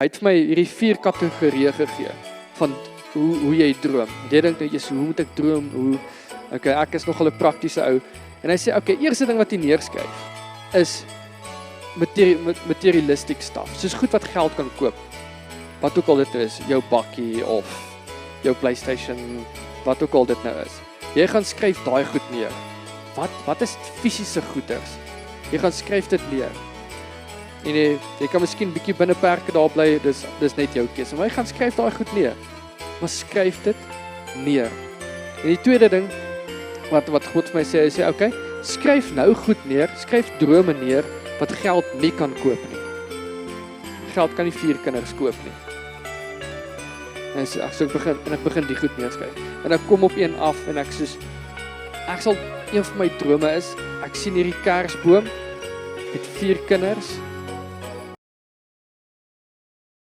Hy het vir my hierdie 4 kategorieë gegee van hoe jy droom. Jy dink net, hoe moet ek droom? Okay, ek is nogal 'n praktiese ou. En hy sê, okay, eerste ding wat hy neerskryf is materialistic stuff. Soos goed wat geld kan koop. Wat ook al dit is, jou bakkie of jou PlayStation, wat ook al dit nou is. Jy gaan skryf daai goed neer. Wat is fisiese goeders? Jy gaan skryf dit neer. En jy kan miskien bietjie binne perke daar bly, dis net jou keuse. Maar jy gaan skryf daai goed neer. Maar skryf dit neer. En die tweede ding wat God vir my sê, hy sê, okay, skryf nou goed neer, skryf drome neer wat geld nie kan koop nie. Geld kan nie 4 kinders koop nie. En so ek begin die goed neerskryf. En ek kom op een af en ek sal, een van my drome is, ek sien hierdie kersboom met 4 kinders